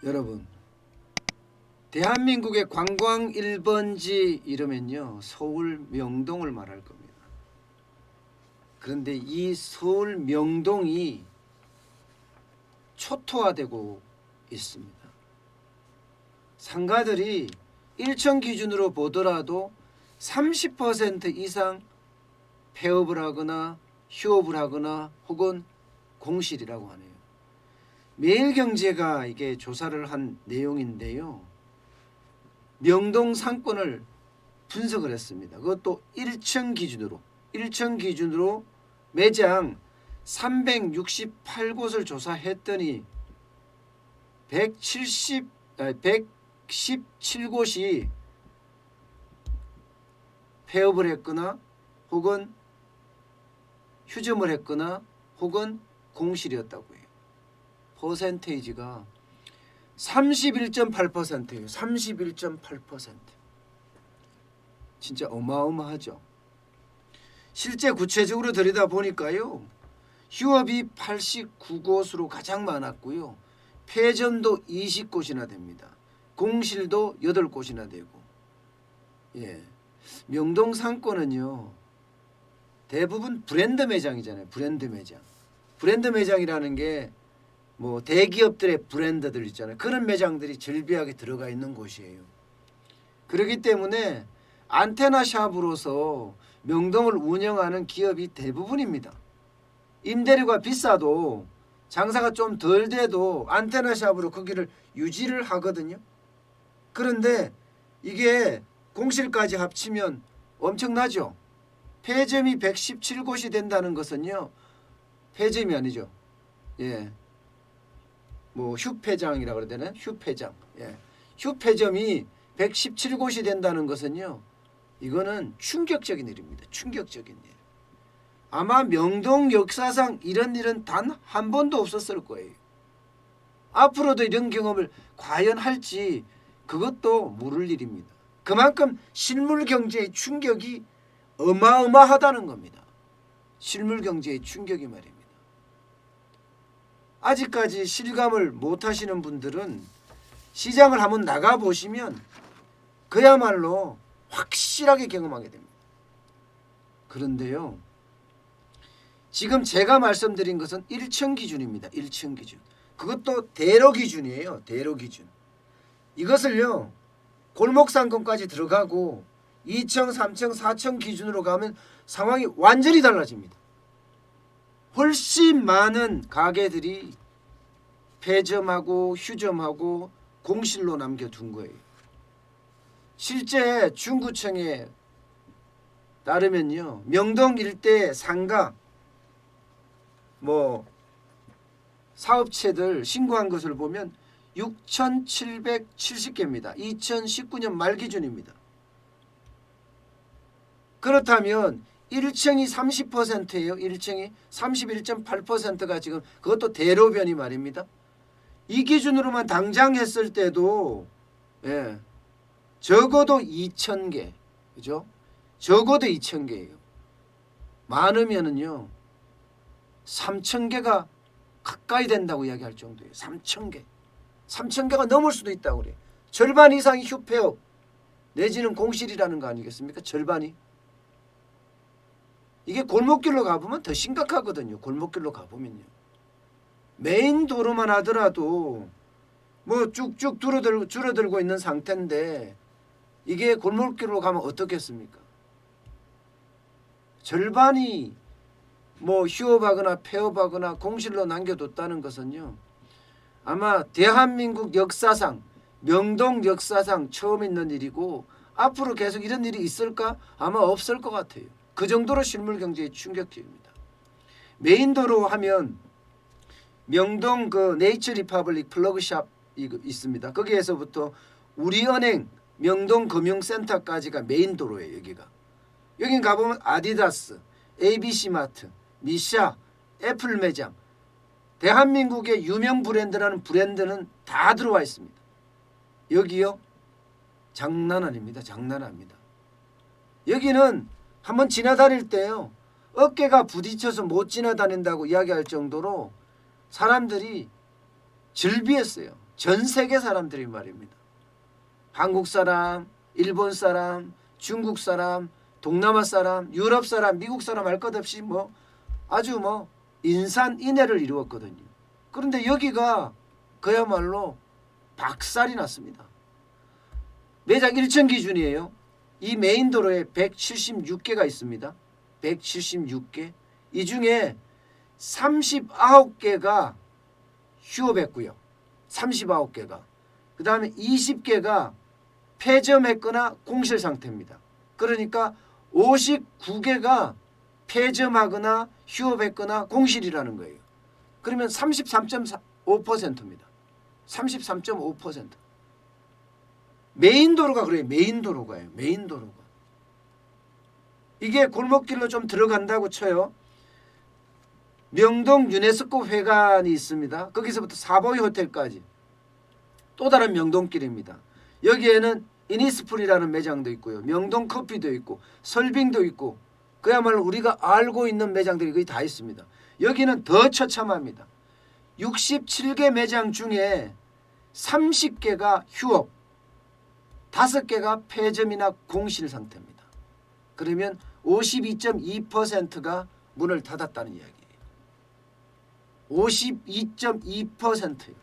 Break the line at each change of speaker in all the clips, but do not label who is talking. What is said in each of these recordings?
여러분, 대한민국의 관광 1번지 이러면요 서울 명동을 말할 겁니다. 그런데 이 서울 명동이 초토화되고 있습니다. 상가들이 1천 기준으로 보더라도 30% 이상 폐업을 하거나 휴업을 하거나 혹은 공실이라고 하네요. 매일경제가 이게 조사를 한 내용인데요. 명동 상권을 분석을 했습니다. 그것도 1층 기준으로 매장 368곳을 조사했더니 117곳이 폐업을 했거나 혹은 휴점을 했거나 혹은 공실이었다고 해요. 퍼센테이지가 31.8%예요. 31.8%. 진짜 어마어마하죠. 실제 구체적으로 들여다보니까요. 휴업이 89곳으로 가장 많았고요. 폐점도 20곳이나 됩니다. 공실도 8곳이나 되고. 예. 명동 상권은요. 대부분 브랜드 매장이잖아요. 브랜드 매장. 브랜드 매장이라는 게 뭐 대기업들의 브랜드들 있잖아요. 그런 매장들이 절비하게 들어가 있는 곳이에요. 그렇기 때문에 안테나 샵으로서 명동을 운영하는 기업이 대부분입니다. 임대료가 비싸도 장사가 좀 덜 돼도 안테나 샵으로 거기를 유지를 하거든요. 그런데 이게 공실까지 합치면 엄청나죠. 폐점이 117곳이 된다는 것은요. 폐점이 아니죠. 예. 뭐 휴폐장이라고 그래야 되나? 휴폐장. 예. 휴폐점이 117곳이 된다는 것은요. 이거는 충격적인 일입니다. 충격적인 일. 아마 명동 역사상 이런 일은 단 한 번도 없었을 거예요. 앞으로도 이런 경험을 과연 할지 그것도 모를 일입니다. 그만큼 실물 경제의 충격이 어마어마하다는 겁니다. 실물 경제의 충격이 말입니다. 아직까지 실감을 못 하시는 분들은 시장을 한번 나가보시면 그야말로 확실하게 경험하게 됩니다. 그런데요. 지금 제가 말씀드린 것은 1층 기준입니다. 1층 기준. 그것도 대로 기준이에요. 대로 기준. 이것을요. 골목상권까지 들어가고 2층, 3층, 4층 기준으로 가면 상황이 완전히 달라집니다. 훨씬 많은 가게들이 폐점하고 휴점하고 공실로 남겨둔 거예요. 실제 중구청에 따르면요. 명동 일대 상가 뭐 사업체들 신고한 것을 보면 6,770개입니다. 2019년 말 기준입니다. 그렇다면 1층이 30%예요. 1층이 31.8%가 지금 그것도 대로변이 말입니다. 이 기준으로만 당장 했을 때도 예, 적어도 2,000개. 그죠? 적어도 2,000개예요. 많으면은요. 3,000개가 가까이 된다고 이야기할 정도예요. 3,000개. 3,000개가 넘을 수도 있다고 그래요. 절반 이상이 휴폐업 내지는 공실이라는 거 아니겠습니까? 절반이. 이게 골목길로 가보면 더 심각하거든요. 골목길로 가보면요. 메인 도로만 하더라도 뭐 쭉쭉 줄어들고 있는 상태인데 이게 골목길로 가면 어떻겠습니까? 절반이 뭐 휴업하거나 폐업하거나 공실로 남겨뒀다는 것은요. 아마 대한민국 역사상 명동 역사상 처음 있는 일이고 앞으로 계속 이런 일이 있을까? 아마 없을 것 같아요. 그 정도로 실물 경제의 충격적입니다. 메인도로 하면 명동 그 네이처 리퍼블릭 플러그샵 있습니다. 거기에서부터 우리은행 명동 금융센터까지가 메인도로예요. 여기가. 여긴 가보면 아디다스, ABC마트, 미샤, 애플 매장, 대한민국의 유명 브랜드라는 브랜드는 다 들어와 있습니다. 여기요? 장난 아닙니다. 장난 아닙니다. 여기는 한번 지나다닐 때요. 어깨가 부딪혀서 못 지나다닌다고 이야기할 정도로 사람들이 즐비했어요. 전 세계 사람들이 말입니다. 한국 사람, 일본 사람, 중국 사람, 동남아 사람, 유럽 사람, 미국 사람 할 것 없이 뭐 아주 뭐 인산인해를 이루었거든요. 그런데 여기가 그야말로 박살이 났습니다. 매장 1천 기준이에요. 이 메인 도로에 176개가 있습니다. 176개. 이 중에 39개가 휴업했고요. 39개가. 그 다음에 20개가 폐점했거나 공실 상태입니다. 그러니까 59개가 폐점하거나 휴업했거나 공실이라는 거예요. 그러면 33.5%입니다. 33.5%. 메인 도로가 그래요. 메인 도로가요. 메인 도로가. 이게 골목길로 좀 들어간다고 쳐요. 명동 유네스코 회관이 있습니다. 거기서부터 사보이 호텔까지 또 다른 명동길입니다. 여기에는 이니스프리라는 매장도 있고요. 명동 커피도 있고 설빙도 있고 그야말로 우리가 알고 있는 매장들이 거의 다 있습니다. 여기는 더 처참합니다. 67개 매장 중에 30개가 휴업, 5개가 폐점이나 공실 상태입니다. 그러면 52.2%가 문을 닫았다는 이야기예요. 52.2%예요.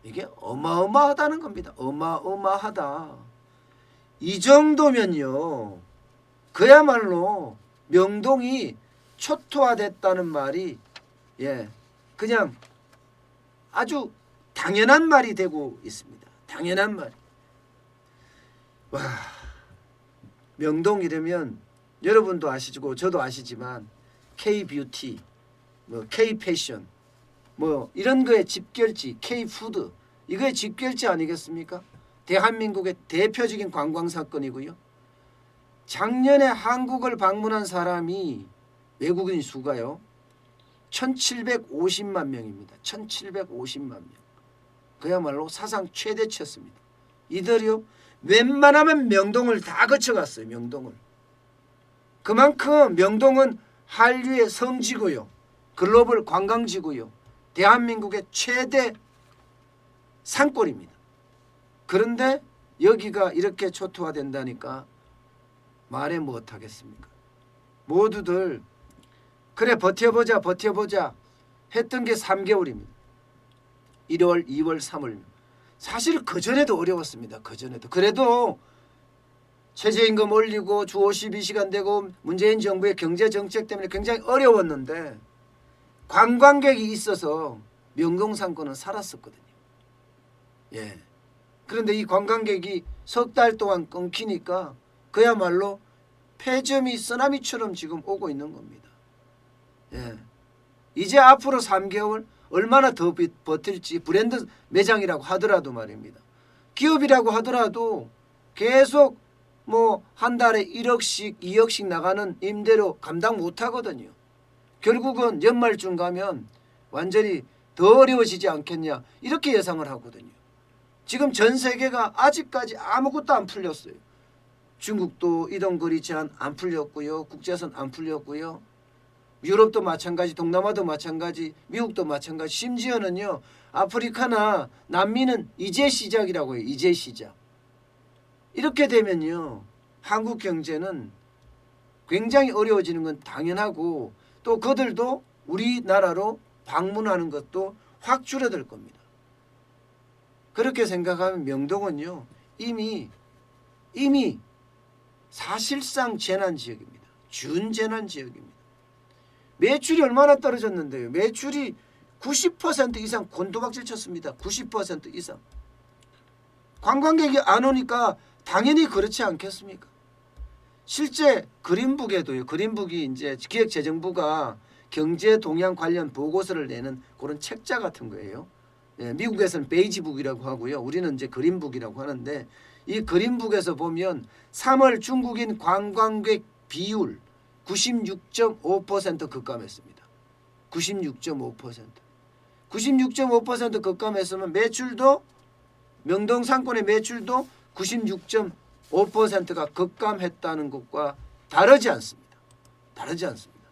이게 어마어마하다는 겁니다. 어마어마하다. 이 정도면요. 그야말로 명동이 초토화됐다는 말이 그냥 아주 당연한 말이 되고 있습니다. 당연한 말. 와, 명동 이러면 여러분도 아시고 저도 아시지만 K-뷰티, 뭐 K-패션, 뭐 이런 거에 집결지, K-푸드 이거의 집결지 아니겠습니까? 대한민국의 대표적인 관광 사건이고요. 작년에 한국을 방문한 사람이 외국인 수가요. 1750만 명입니다. 1750만 명. 그야말로 사상 최대치였습니다. 이들이요. 웬만하면 명동을 다 거쳐갔어요. 명동을. 그만큼 명동은 한류의 성지고요. 글로벌 관광지고요. 대한민국의 최대 상권입니다. 그런데 여기가 이렇게 초토화된다니까 말해 못하겠습니까? 모두들 그래 버텨보자 했던 게 3개월입니다. 1월, 2월, 3월. 사실 그전에도 어려웠습니다. 그전에도. 그래도 최저임금 올리고 주 52시간 되고 문재인 정부의 경제정책 때문에 굉장히 어려웠는데 관광객이 있어서 명동 상권은 살았었거든요. 그런데 이 관광객이 석 달 동안 끊기니까 그야말로 폐점이 쓰나미처럼 지금 오고 있는 겁니다. 이제 앞으로 3개월 얼마나 더 버틸지 브랜드 매장이라고 하더라도 말입니다. 기업이라고 하더라도 계속 뭐 한 달에 1억씩 2억씩 나가는 임대료 감당 못하거든요. 결국은 연말쯤 가면 완전히 더 어려워지지 않겠냐 이렇게 예상을 하거든요. 지금 전 세계가 아직까지 아무것도 안 풀렸어요. 중국도 이동거리 제한 안 풀렸고요. 국제선 안 풀렸고요. 유럽도 마찬가지, 동남아도 마찬가지, 미국도 마찬가지. 심지어는요. 아프리카나 남미는 이제 시작이라고 해요. 이제 시작. 이렇게 되면요. 한국 경제는 굉장히 어려워지는 건 당연하고 또 그들도 우리나라로 방문하는 것도 확 줄어들 겁니다. 그렇게 생각하면 명동은요. 이미 사실상 재난지역입니다. 준재난지역입니다. 매출이 얼마나 떨어졌는데요. 매출이 90% 이상 곤두박질 쳤습니다. 90% 이상. 관광객이 안 오니까 당연히 그렇지 않겠습니까? 실제 그린북에도요. 그린북이 이제 기획재정부가 경제 동향 관련 보고서를 내는 그런 책자 같은 거예요. 미국에서는 베이지북이라고 하고요. 우리는 이제 그린북이라고 하는데 이 그린북에서 보면 3월 중국인 관광객 비율 96.5% 급감했습니다. 96.5%. 96.5% 급감했으면 매출도 명동 상권의 매출도 96.5%가 급감했다는 것과 다르지 않습니다. 다르지 않습니다.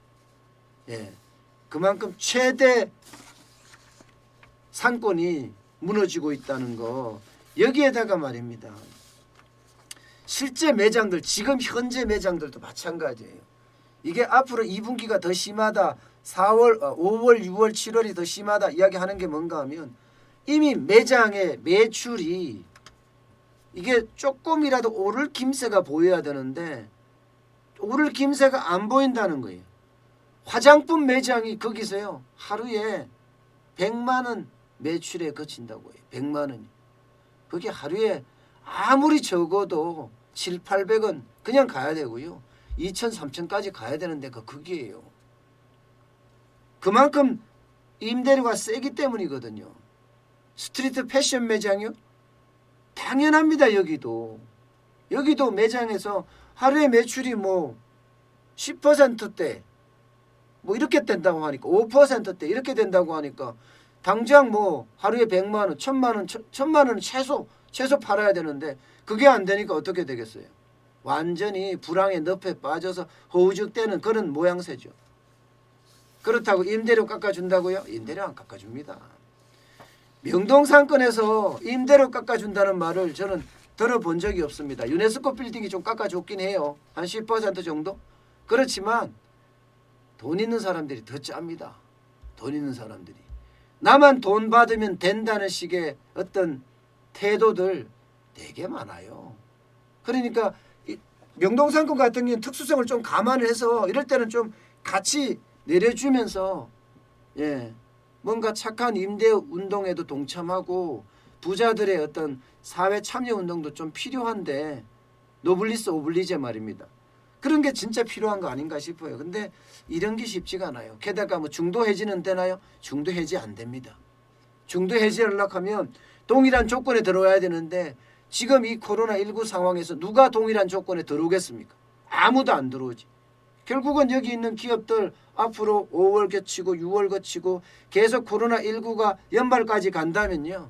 그만큼 최대 상권이 무너지고 있다는 거. 여기에다가 말입니다. 실제 매장들, 지금 현재 매장들도 마찬가지예요. 이게 앞으로 2분기가 더 심하다, 5월, 6월, 7월이 더 심하다 이야기하는 게 뭔가 하면 이미 매장의 매출이 이게 조금이라도 오를 김새가 보여야 되는데 오를 김새가 안 보인다는 거예요. 화장품 매장이 거기서요 하루에 100만 원 매출에 그친다고 해요. 100만 원이. 그게 하루에 아무리 적어도 7, 800원 그냥 가야 되고요. 2천, 3천까지 가야 되는데 그게예요. 그만큼 임대료가 세기 때문이거든요. 스트리트 패션 매장이요? 당연합니다. 여기도 매장에서 하루에 매출이 뭐 10%대 뭐 이렇게 된다고 하니까 5%대 이렇게 된다고 하니까 당장 뭐 하루에 100만 원, 1000만 원 최소 팔아야 되는데 그게 안 되니까 어떻게 되겠어요? 완전히 불황의 늪에 빠져서 허우적대는 그런 모양새죠. 그렇다고 임대료 깎아준다고요? 임대료 안 깎아줍니다. 명동상권에서 임대료 깎아준다는 말을 저는 들어본 적이 없습니다. 유네스코 빌딩이 좀 깎아줬긴 해요. 한 10% 정도? 그렇지만 돈 있는 사람들이 더 짭니다. 돈 있는 사람들이. 나만 돈 받으면 된다는 식의 어떤 태도들 되게 많아요. 그러니까 명동상권 같은 경우는 특수성을 좀 감안을 해서 이럴 때는 좀 같이 내려주면서 뭔가 착한 임대 운동에도 동참하고 부자들의 어떤 사회 참여 운동도 좀 필요한데 노블리스 오블리제 말입니다. 그런 게 진짜 필요한 거 아닌가 싶어요. 근데 이런 게 쉽지가 않아요. 게다가 뭐 중도 해지는 되나요? 중도 해지 안 됩니다. 중도 해지를 하려면 동일한 조건에 들어와야 되는데 지금 이 코로나19 상황에서 누가 동일한 조건에 들어오겠습니까? 아무도 안 들어오지. 결국은 여기 있는 기업들 앞으로 5월 거치고 6월 거치고 계속 코로나19가 연말까지 간다면요.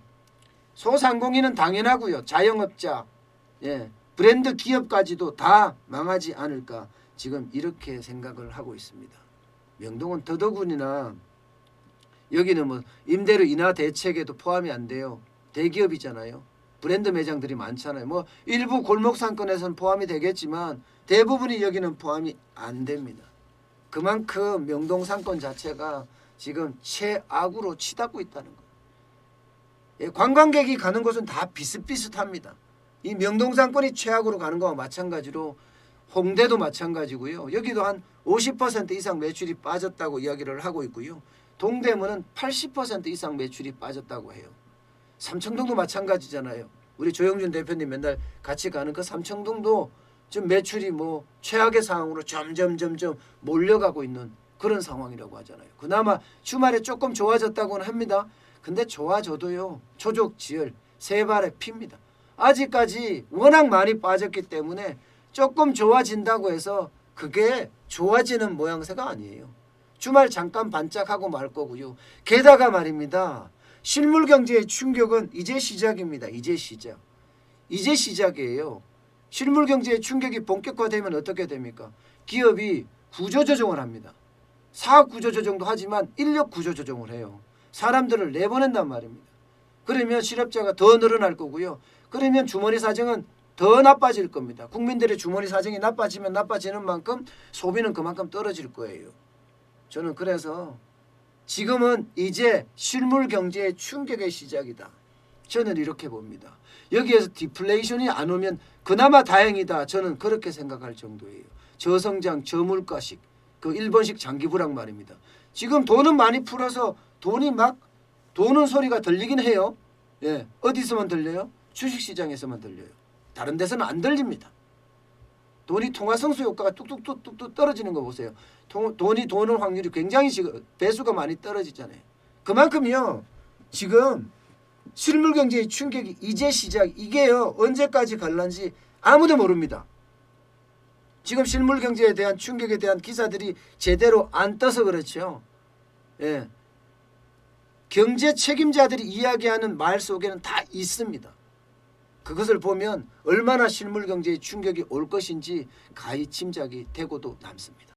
소상공인은 당연하고요. 자영업자, 브랜드 기업까지도 다 망하지 않을까 지금 이렇게 생각을 하고 있습니다. 명동은 더더군이나 여기는 뭐 임대료 인하 대책에도 포함이 안 돼요. 대기업이잖아요. 브랜드 매장들이 많잖아요. 뭐 일부 골목 상권에서는 포함이 되겠지만 대부분이 여기는 포함이 안 됩니다. 그만큼 명동 상권 자체가 지금 최악으로 치닫고 있다는 거예요. 관광객이 가는 곳은 다 비슷비슷합니다. 이 명동 상권이 최악으로 가는 거와 마찬가지로 홍대도 마찬가지고요. 여기도 한 50% 이상 매출이 빠졌다고 이야기를 하고 있고요. 동대문은 80% 이상 매출이 빠졌다고 해요. 삼청동도 마찬가지잖아요. 우리 조영준 대표님 맨날 같이 가는 그 삼청동도 지금 매출이 뭐 최악의 상황으로 점점 몰려가고 있는 그런 상황이라고 하잖아요. 그나마 주말에 조금 좋아졌다고는 합니다. 근데 좋아져도요. 초족지열 세 발의 피입니다. 아직까지 워낙 많이 빠졌기 때문에 조금 좋아진다고 해서 그게 좋아지는 모양새가 아니에요. 주말 잠깐 반짝하고 말 거고요. 게다가 말입니다. 실물 경제의 충격은 이제 시작입니다. 이제 시작이에요. 실물 경제의 충격이 본격화되면 어떻게 됩니까? 기업이 구조조정을 합니다. 사업 구조조정도 하지만 인력 구조조정을 해요. 사람들을 내보낸단 말입니다. 그러면 실업자가 더 늘어날 거고요. 그러면 주머니 사정은 더 나빠질 겁니다. 국민들의 주머니 사정이 나빠지면 나빠지는 만큼 소비는 그만큼 떨어질 거예요. 저는 그래서 지금은 이제 실물 경제의 충격의 시작이다. 저는 이렇게 봅니다. 여기에서 디플레이션이 안 오면 그나마 다행이다. 저는 그렇게 생각할 정도예요. 저성장, 저물가식, 그 일본식 장기 불황 말입니다. 지금 돈은 많이 풀어서 돈이 막 도는 소리가 들리긴 해요. 어디서만 들려요? 주식시장에서만 들려요. 다른 데서는 안 들립니다. 돈이 통화성수 효과가 뚝뚝뚝뚝 떨어지는 거 보세요. 돈이 도는 확률이 굉장히 지금 배수가 많이 떨어지잖아요. 그만큼요. 지금 실물 경제의 충격이 이제 시작. 이게요. 언제까지 갈란지 아무도 모릅니다. 지금 실물 경제에 대한 충격에 대한 기사들이 제대로 안 떠서 그렇죠. 경제 책임자들이 이야기하는 말 속에는 다 있습니다. 그것을 보면 얼마나 실물 경제의 충격이 올 것인지 가히 짐작이 되고도 남습니다.